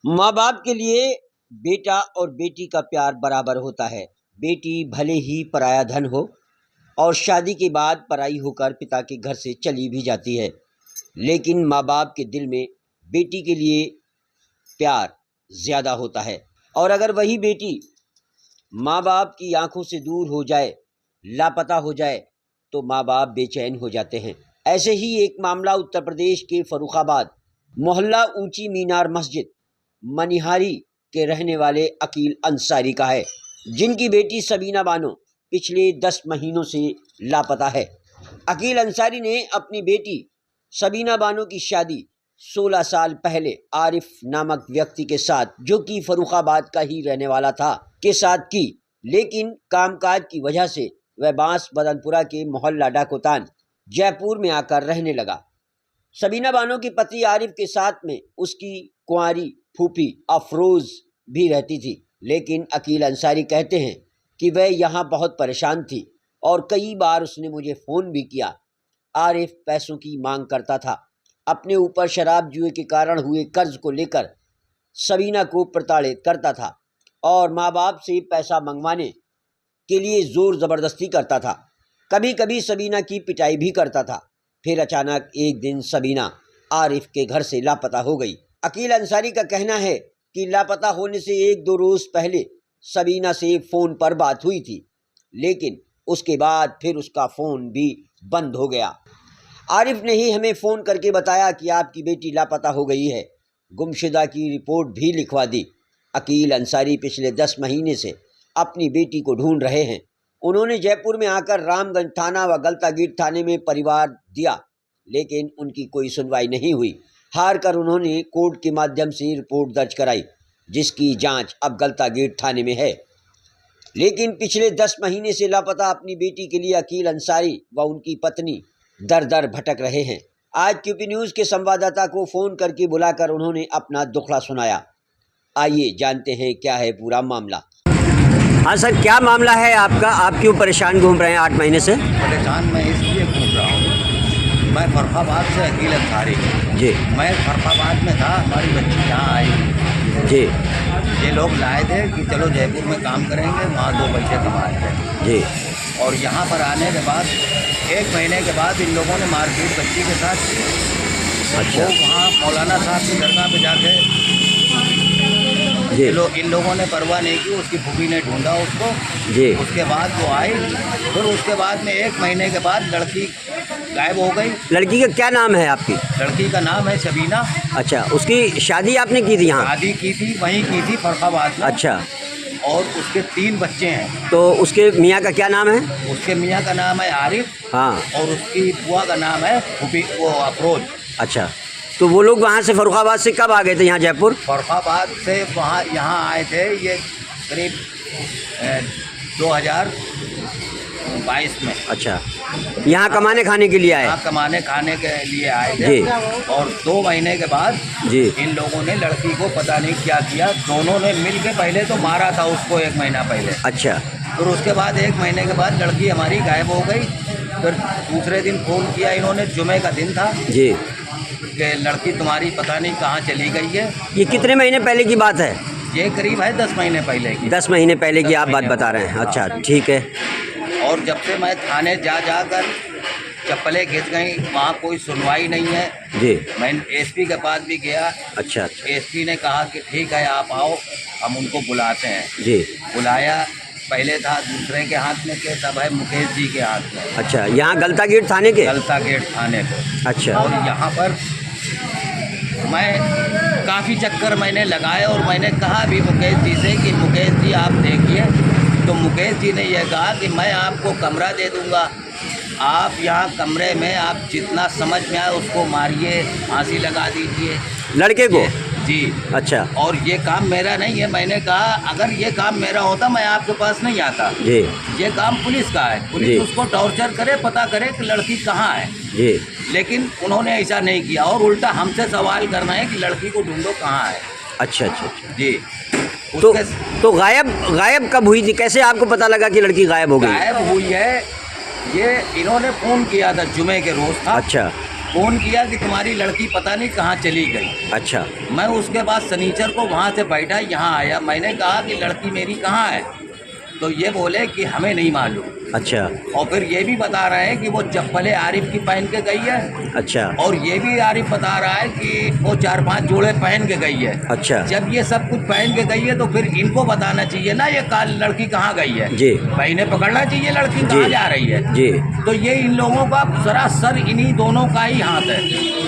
माँ बाप के लिए बेटा और बेटी का प्यार बराबर होता है। बेटी भले ही पराया धन हो और शादी के बाद पराई होकर पिता के घर से चली भी जाती है, लेकिन माँ बाप के दिल में बेटी के लिए प्यार ज़्यादा होता है। और अगर वही बेटी माँ बाप की आंखों से दूर हो जाए, लापता हो जाए, तो माँ बाप बेचैन हो जाते हैं। ऐसे ही एक मामला उत्तर प्रदेश के फर्रुखाबाद मोहल्ला ऊंची मीनार मस्जिद मनिहारी के रहने वाले अकील अंसारी का है, जिनकी बेटी सबीना बानो पिछले 10 महीनों से लापता है। अकील अंसारी ने अपनी बेटी सबीना बानो की शादी 16 साल पहले आरिफ नामक व्यक्ति के साथ, जो कि फर्रुखाबाद का ही रहने वाला था, के साथ की, लेकिन कामकाज की वजह से वह बांस बदनपुरा के मोहल्ला डाकोतान जयपुर में आकर रहने लगा। सबीना बानो के पति आरिफ के साथ में उसकी कुंवारी फूफी अफरोज भी रहती थी, लेकिन अकील अंसारी कहते हैं कि वह यहाँ बहुत परेशान थी और कई बार उसने मुझे फ़ोन भी किया। आरिफ पैसों की मांग करता था। अपने ऊपर शराब जुए के कारण हुए कर्ज को लेकर सबीना को प्रताड़ित करता था और माँ बाप से पैसा मंगवाने के लिए ज़ोर ज़बरदस्ती करता था। कभी कभी सबीना की पिटाई भी करता था। फिर अचानक एक दिन सबीना आरिफ के घर से लापता हो गई। अकील अंसारी का कहना है कि लापता होने से 1-2 रोज़ पहले सबीना से फ़ोन पर बात हुई थी, लेकिन उसके बाद फिर उसका फ़ोन भी बंद हो गया। आरिफ ने ही हमें फ़ोन करके बताया कि आपकी बेटी लापता हो गई है। गुमशुदा की रिपोर्ट भी लिखवा दी। अकील अंसारी पिछले 10 महीने से अपनी बेटी को ढूंढ रहे हैं। उन्होंने जयपुर में आकर रामगंज थाना व गलतागीट थाने में परिवार दिया, लेकिन उनकी कोई सुनवाई नहीं हुई। हार कर उन्होंने कोर्ट के माध्यम से रिपोर्ट दर्ज कराई, जिसकी जांच अब गलतागीट थाने में है। लेकिन पिछले 10 महीने से लापता अपनी बेटी के लिए अकील अंसारी व उनकी पत्नी दर दर भटक रहे हैं। आज क्यूपी न्यूज़ के संवाददाता को फ़ोन करके बुलाकर उन्होंने अपना दुखड़ा सुनाया। आइए जानते हैं क्या है पूरा मामला। हाँ सर, क्या मामला है आपका? आप क्यों परेशान घूम रहे हैं 8 महीने से? परेशान मैं इसलिए घूम रहा हूँ, मैं फर्रुखाबाद से अकील अंसारी जी। मैं फर्रुखाबाद में था, हमारी बच्ची यहाँ आई जी। ये लोग लाए थे कि चलो जयपुर में काम करेंगे, वहाँ 2 पैसे कमाएंगे जी। और यहाँ पर आने के बाद 1 महीने के बाद इन लोगों ने मारपीट बच्ची के साथ की। अच्छा। वो वहाँ मौलाना साहब की दरगाह पे जाके इन लोगों ने परवाह नहीं की। उसकी फूफी ने ढूंढा उसको जी। उसके बाद वो आई। फिर उसके बाद में 1 महीने के बाद लड़की गायब हो गई। लड़की का क्या नाम है आपकी? लड़की का नाम है सबीना। अच्छा, उसकी शादी आपने की थी यहाँ? शादी की थी, वहीं की थी फर्रुखाबाद में। अच्छा। और उसके 3 बच्चे हैं। तो उसके मियाँ का क्या नाम है? उसके मियाँ का नाम है आरिफ। हाँ। और उसकी बुआ का नाम है फूफी वो अफरोज। अच्छा, तो वो लोग वहाँ से फर्रुखाबाद से कब आ गए थे यहाँ जयपुर? फर्रुखाबाद से वहाँ यहाँ आए थे ये करीब 2022 में। अच्छा, यहाँ कमाने खाने के लिए आए? यहाँ कमाने खाने के लिए आए थे। और 2 महीने के बाद जी इन लोगों ने लड़की को पता नहीं क्या किया, दोनों ने मिल के पहले तो मारा था उसको 1 महीना पहले। अच्छा। फिर उसके बाद 1 महीने के बाद लड़की हमारी गायब हो गई। फिर दूसरे दिन फ़ोन किया इन्होंने, जुमे का दिन था जी, कि लड़की तुम्हारी पता नहीं कहाँ चली गई है। ये कितने महीने पहले की बात है? ये करीब है 10 महीने पहले की। 10 महीने पहले की आप बात बता रहे हैं? अच्छा, ठीक है। और जब से मैं थाने जाकर चप्पलें घिस गई, वहाँ कोई सुनवाई नहीं है जी। मैं एसपी के पास भी गया। अच्छा। एसपी ने कहा कि ठीक है आप आओ, हम उनको बुलाते हैं। जी। बुलाया, पहले था दूसरे के हाथ में केस, अब है मुकेश जी के हाथ में। अच्छा, यहाँ गलतागीट थाने के? गलतागीट थाने को। अच्छा। और यहाँ पर मैं काफ़ी चक्कर मैंने लगाए और मैंने कहा भी मुकेश जी से कि मुकेश जी आप देखिए। तो मुकेश जी ने यह कहा कि मैं आपको कमरा दे दूँगा, आप यहाँ कमरे में आप जितना समझ में आए उसको मारिए, फांसी लगा दीजिए लड़के को? जी। अच्छा। और ये काम मेरा नहीं है। मैंने कहा अगर ये काम मेरा होता मैं आपके पास नहीं आता। जी। ये काम पुलिस का है, पुलिस उसको टॉर्चर करे, पता करे कि लड़की कहाँ है। जी। लेकिन उन्होंने ऐसा नहीं किया और उल्टा हमसे सवाल करना है कि लड़की को ढूंढो कहाँ है। अच्छा अच्छा अच्छा। जी। तो गायब कब हुई थी? कैसे आपको पता लगा कि लड़की गायब हो गई? गायब हुई है, ये इन्होंने फ़ोन किया था, जुमे के रोज़ था। अच्छा। फ़ोन किया कि तुम्हारी लड़की पता नहीं कहाँ चली गई। अच्छा मैं उसके बाद शनिचर को वहाँ से बैठा यहाँ आया, मैंने कहा कि लड़की मेरी कहाँ है, तो ये बोले कि हमें नहीं मालूम। अच्छा और फिर ये भी बता रहे हैं कि वो चप्पलें आरिफ की पहन के गई है। अच्छा और ये भी आरिफ बता रहा है कि वो 4-5 जोड़े पहन के गई है। अच्छा जब ये सब कुछ पहन के गई है तो फिर इनको बताना चाहिए ना ये लड़की कहाँ गई है। जी भाई ने पकड़ना चाहिए लड़की कहाँ जा रही है। जी तो ये इन लोगों का सरासर इन्हीं दोनों का ही हाथ है,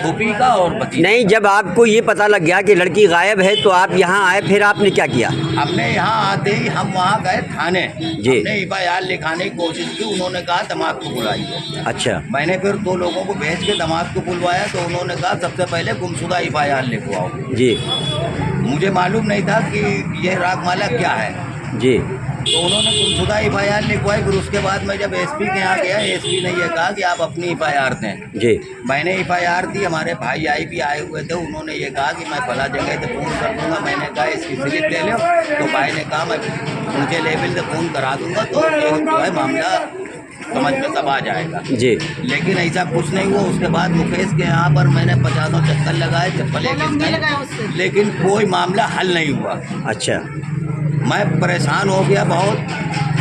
फूफी का और भतीजे। नहीं, जब आपको ये पता लग गया कि लड़की गायब है तो आप यहाँ आए, फिर आपने क्या किया? हमने यहाँ आते ही हम वहाँ गए थाने, जी। हमने एफआईआर लिखाने की कोशिश की, उन्होंने कहा दामाद को बुलाइए। अच्छा मैंने फिर 2 लोगों को भेज के दामाद को बुलवाया तो उन्होंने कहा सबसे पहले गुमशुदा एफआईआर लिखवाओ। जी मुझे मालूम नहीं था कि ये रागमाला क्या है। जी तो उन्होंने गुमशुदा एफआईआर लिखवाई। फिर उसके बाद मैं जब एसपी के यहाँ गया, एसपी ने ये कहा कि आप अपनी एफआईआर दें। जी मैंने एफआईआर दी, हमारे भाई भी आए हुए थे, उन्होंने ये कहा कि मैं फला जगह से फ़ोन कर दूँगा। मैंने कहा इसकी स्लिप ले लो, तो भाई ने कहा मैं ऊँचे लेवल से फ़ोन करा दूँगा तो ये जो है मामला समझ में सब आ जाएगा। जी लेकिन ऐसा कुछ नहीं हुआ। उसके बाद मुकेश के यहाँ पर मैंने 50 चक्कर लगाए, चप्पलें, लेकिन कोई मामला हल नहीं हुआ। अच्छा मैं परेशान हो गया, बहुत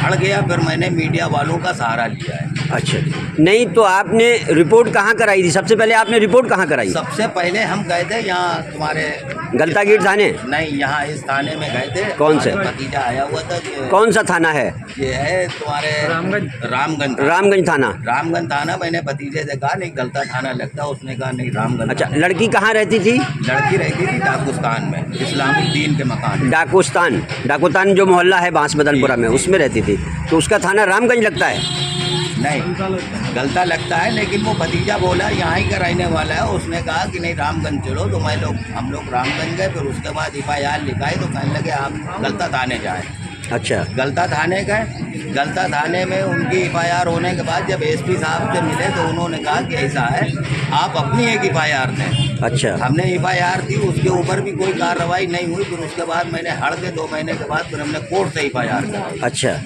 अड़ गया। फिर मैंने मीडिया वालों का सहारा लिया है। अच्छा, नहीं तो आपने रिपोर्ट कहाँ कराई थी? सबसे पहले आपने रिपोर्ट कहाँ कराई? सबसे पहले हम गए थे यहाँ तुम्हारे गलता गेट थाने? नहीं, यहाँ इस थाने में गए थे। कौन से? भतीजा आया हुआ था। कौन सा थाना है? ये है तुम्हारे रामगंज। रामगंज थाना। रामगंज थाना। मैंने भतीजे से कहा नहीं गलता थाना लगता, उसने कहा नहीं रामगंज। अच्छा, लड़की कहाँ रहती थी? लड़की रहती थी डाकुस्तान में, इस्लामुद्दीन के मकान। डाकुस्तान जो मोहल्ला है बांसबदनपुरा में, उसमें रहती थी। तो उसका थाना रामगंज लगता है? नहीं, गलता लगता है, लेकिन वो भतीजा बोला यहाँ ही का रहने वाला है। उसने कहा कि नहीं रामगंज चलो, तो हम लोग रामगंज गए। फिर उसके बाद एफआईआर लिखाई तो कहने लगे आप गलता थाने जाए। अच्छा, गलता थाने गए। गलता थाने में उनकी एफआईआर होने के बाद जब एसपी साहब से मिले तो उन्होंने कहा कि ऐसा है आप अपनी एक एफआईआर दें। अच्छा, हमने एफआईआर दी, उसके ऊपर भी कोई कार्रवाई नहीं हुई। फिर उसके बाद मैंने हड़ के 2 महीने के बाद फिर हमने कोर्ट से एफआईआर की। अच्छा,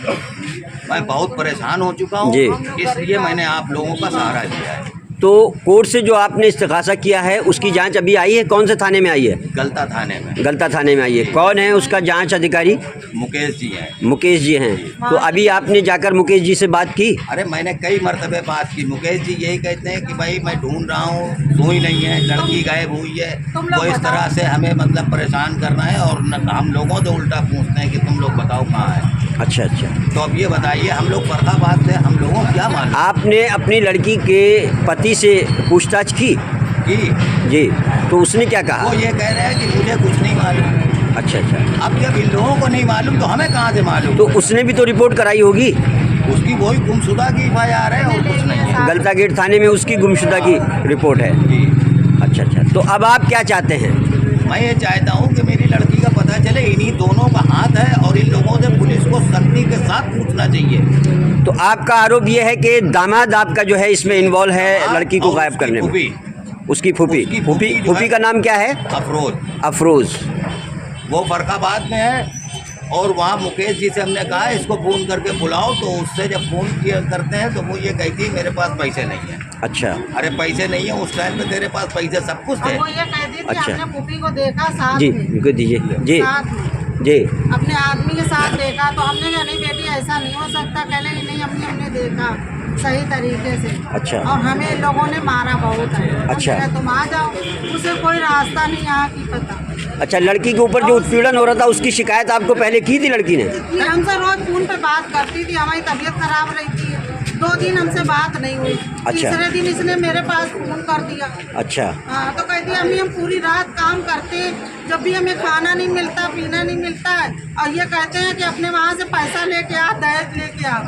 मैं बहुत परेशान हो चुका हूँ, जी। इसलिए मैंने आप लोगों का सहारा लिया है। तो कोर्ट से जो आपने इस्तिगासा किया है उसकी जांच अभी आई है? कौन से थाने में आई है? गलता थाने में। गलता थाने में आई है। कौन है उसका जांच अधिकारी? मुकेश जी हैं। मुकेश जी हैं। तो अभी आपने जाकर मुकेश जी से बात की? अरे मैंने कई मरतबे बात की। मुकेश जी यही कहते हैं कि भाई मैं ढूंढ रहा हूँ, सुई नहीं है, लड़की गायब हुई है। वो इस तरह से हमें मतलब परेशान करना है और हम लोगों से उल्टा पूछते हैं कि तुम लोग बताओ कहाँ है। अच्छा अच्छा, तो अब ये बताइए, हम लोग फर्रुखाबाद से, हम लोगों को क्या मालूम? आपने अपनी लड़की के पति से पूछताछ की? जी, तो उसने क्या कहा? वो ये कह रहे हैं कि मुझे कुछ नहीं मालूम। अच्छा अच्छा, अब जब इन लोगों को नहीं मालूम तो हमें कहाँ से मालूम? तो उसने भी तो रिपोर्ट कराई होगी? उसकी वही गुमशुदा की एफआईआर है और कुछ नहीं है। गलता गेट थाने में उसकी गुमशुदा की रिपोर्ट है। जी। अच्छा अच्छा, तो अब आप क्या चाहते हैं? मैं ये चाहता हूँ कि मेरी लड़की का पता चले। इन्हीं दोनों का हाथ है और इन लोगों से पुलिस को सख्ती के साथ पूछना चाहिए। तो आपका आरोप ये है कि दामाद आपका जो है इसमें इन्वॉल्व है लड़की को गायब करने में? उसकी फूफी का नाम क्या है? अफरोज। वो फर्रुखाबाद में है और वहाँ मुकेश जी से हमने कहा इसको फ़ोन करके बुलाओ, तो उससे जब फ़ोन किया करते हैं तो वो ये कहती है मेरे पास पैसे नहीं है। अच्छा, अरे पैसे नहीं है, उस टाइम पे तेरे पास पैसे सब कुछ थे। वो ये कहती थी अच्छा। हमने पुप्पी को देखा साथ जी में, इनको दीजिए। जी साथ में जी, अपने आदमी के साथ देखा। तो हमने कहा नहीं बेटी ऐसा नहीं हो सकता। कहने नहीं हमने देखा सही तरीके से। अच्छा। और हमें इन लोगों ने मारा बहुत है। अच्छा। हमने कहा, तुम आ जाओ, उसे कोई रास्ता नहीं यहाँ की पता। अच्छा, लड़की के ऊपर जो उत्पीड़न हो रहा था उसकी शिकायत आपको पहले की थी लड़की ने? ये हमसे रोज फोन पे बात करती थी, हमारी तबीयत खराब रहती है। 2 दिन हमसे बात नहीं हुई। अच्छा। तीसरे दिन इसने मेरे पास फोन कर दिया। अच्छा, हाँ, तो कहती है अम्मी हम पूरी रात काम करते हैं, जब भी हमें खाना नहीं मिलता, पीना नहीं मिलता है, और ये कहते हैं कि अपने वहाँ से पैसा लेके आ, दहेज लेके आ।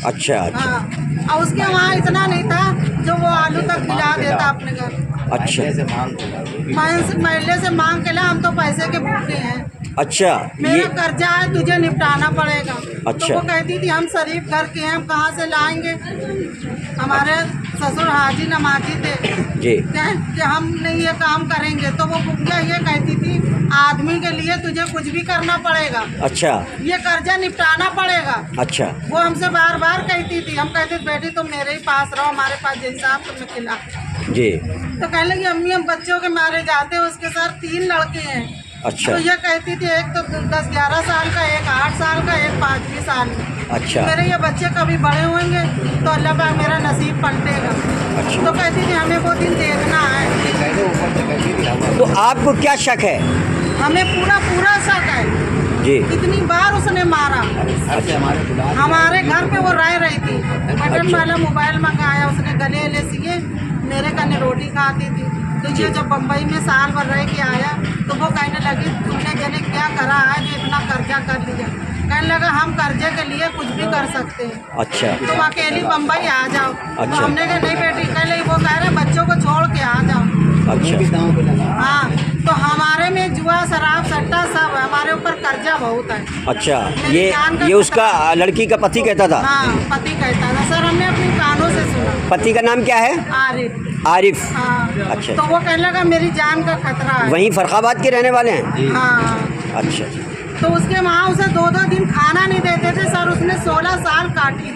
अच्छा अच्छा, हाँ, और उसके वहाँ इतना नहीं था जो वो आलू तक गिरा देता अपने घर। अच्छा, से मांग महिला से मांग के ला, हम तो पैसे के भूखे हैं। अच्छा, मेरा ये कर्जा है, तुझे निपटाना पड़ेगा। अच्छा। तो वो कहती थी हम शरीफ घर के हैं, हम कहाँ से लाएंगे। हमारे ससुर हाजी नमाजी थे जी, कि हम नहीं ये काम करेंगे। तो वो बुढ़िया ये कहती थी आदमी के लिए तुझे कुछ भी करना पड़ेगा, अच्छा ये कर्जा निपटाना पड़ेगा। अच्छा वो हमसे बार बार कहती थी। हम कहते थे बेटी तुम मेरे ही पास रहो, हमारे पास जैसा आप तुम्हें खिला। जी, तो कहने लगी अम्मी हम बच्चों के मारे जाते हैं, उसके साथ 3 लड़के हैं। अच्छा तो ये कहती थी एक तो 10-11 साल का, एक 8 साल का, एक 5वीं साल का। अच्छा मेरे ये बच्चे कभी बड़े होंगे तो अल्लाह पाक मेरा नसीब पलटेगा। अच्छा। तो कहती थी हमें वो दिन देखना है। तो आपको क्या शक है? हमें पूरा शक है। जी, कितनी बार उसने मारा। हमारे घर पे वो रह रही थी, बटन वाला मोबाइल मंगाया उसने, गले ले सिए, मेरे कने रोटी खाती थी। तो ये जब बम्बई में साल भर रह के आया तो वो कहने लगी तुमने जने क्या करा है जो इतना कर्जा कर लिया। कहने लगा हम कर्जे के लिए कुछ भी कर सकते हैं, अच्छा तुम अकेली बम्बई आ जाओ। अच्छा। तो हमने कहा नहीं बेटी, कहने लगी वो कह रहे बच्चों को छोड़ के आ जाओ। अच्छा हाँ, तो हमारे में जुआ शराब सट्टा सब है, हमारे ऊपर कर्जा बहुत है। अच्छा, मेरी जान का ये उसका लड़की का पति कहता था? हाँ, पति कहता था सर, हमने अपनी कानों से सुना। पति का नाम क्या है? आरिफ। आरिफ। हाँ, अच्छा। तो वो कहने लगा मेरी जान का खतरा है। वहीं फरखाबाद के रहने वाले हैं? हाँ, अच्छा तो उसके वहाँ उसे 2-2 दिन खाना नहीं देते थे सर, उसने 16 साल काटी।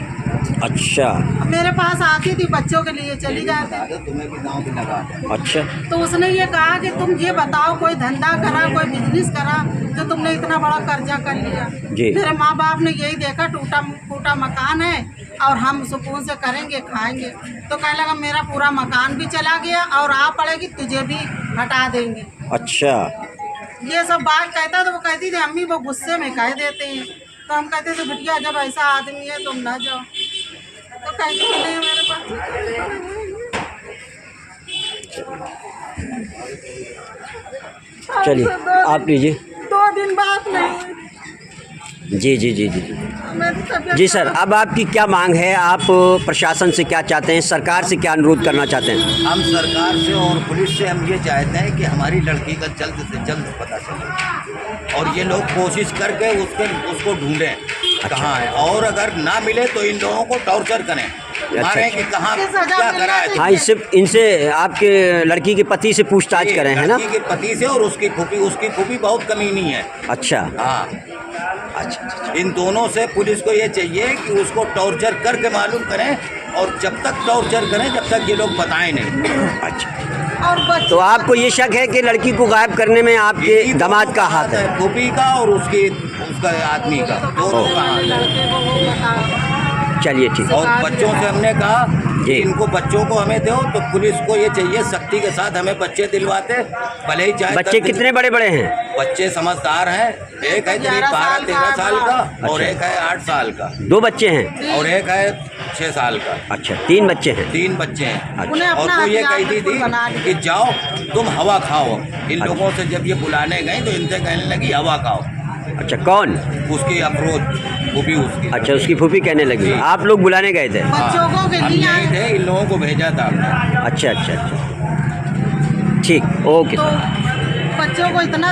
अच्छा मेरे पास आती थी बच्चों के लिए चली जाती। अच्छा तो उसने ये कहा कि तुम ये बताओ कोई धंधा करा, कोई बिजनेस करा जो तुमने इतना बड़ा कर्जा कर लिया। जी। मेरे माँ बाप ने यही देखा टूटा फूटा मकान है और हम सुकून से करेंगे खाएंगे। तो कहने लगा मेरा पूरा मकान भी चला गया और आ पड़ेगी तुझे भी हटा देंगे। अच्छा ये सब बात कहता तो वो कहती थी अम्मी वो गुस्से में कह देते हैं। तो हम कहते थे बिटिया जब ऐसा आदमी है तुम ना जाओ। तो कहती थी नहीं मेरे पास। चलिए आप लीजिए। 2 दिन बात नहीं हुई। जी जी जी जी जी मेरी तबीयत जी सर, अब आपकी क्या मांग है? आप प्रशासन से क्या चाहते हैं? सरकार से क्या अनुरोध करना चाहते हैं? हम सरकार से और पुलिस से हम ये चाहते हैं कि हमारी लड़की का जल्द से जल्द पता चले और ये लोग कोशिश करके उसको ढूंढें कहाँ है, और अगर ना मिले तो इन लोगों को टॉर्चर करें, मारें कि कहाँ क्या करा है। हाँ, इनसे आपके लड़की के पति से पूछताछ करें, है ना? लड़की के पति से और उसकी फूफी बहुत कमीनी है। अच्छा हाँ, अच्छा, इन दोनों से पुलिस को ये चाहिए कि उसको टॉर्चर करके मालूम करें, और जब तक टॉर्चर करें जब तक ये लोग बताएं नहीं। अच्छा, और तो आपको ये शक है कि लड़की को गायब करने में आपके दामाद का हाथ है? फूफी का और उसका आदमी का, दोनों का हाथ है। चलिए ठीक है। और बच्चों से हमने कहा जी। कि इनको बच्चों को हमें दो, तो पुलिस को ये चाहिए सख्ती के साथ हमें बच्चे दिलवाते, भले ही चाहे बच्चे कितने बड़े बड़े हैं? बच्चे समझदार हैं, एक है करीब 12-13 साल का और अच्छा। एक है 8 साल का 2 बच्चे हैं और एक है 6 साल का। अच्छा, 3 बच्चे हैं। 3 बच्चे हैं। उन्हें और अपना वो ये हथियार कहती बिल्कुल बना थी लिया। कि जाओ तुम हवा खाओ। इन लोगों से जब ये बुलाने गए तो इनसे कहने लगी हवा खाओ। अच्छा, कौन? उसकी अफरोज फूफी उसकी। अच्छा, उसकी फूफी कहने लगी। आप लोग बुलाने गए थे? बच्चों को के हम लिए यही थे, इन लोगों को भेजा था हमने। अच्छा अच्छा अच्छा, ठीक, ओके। तो बच्चों को इतना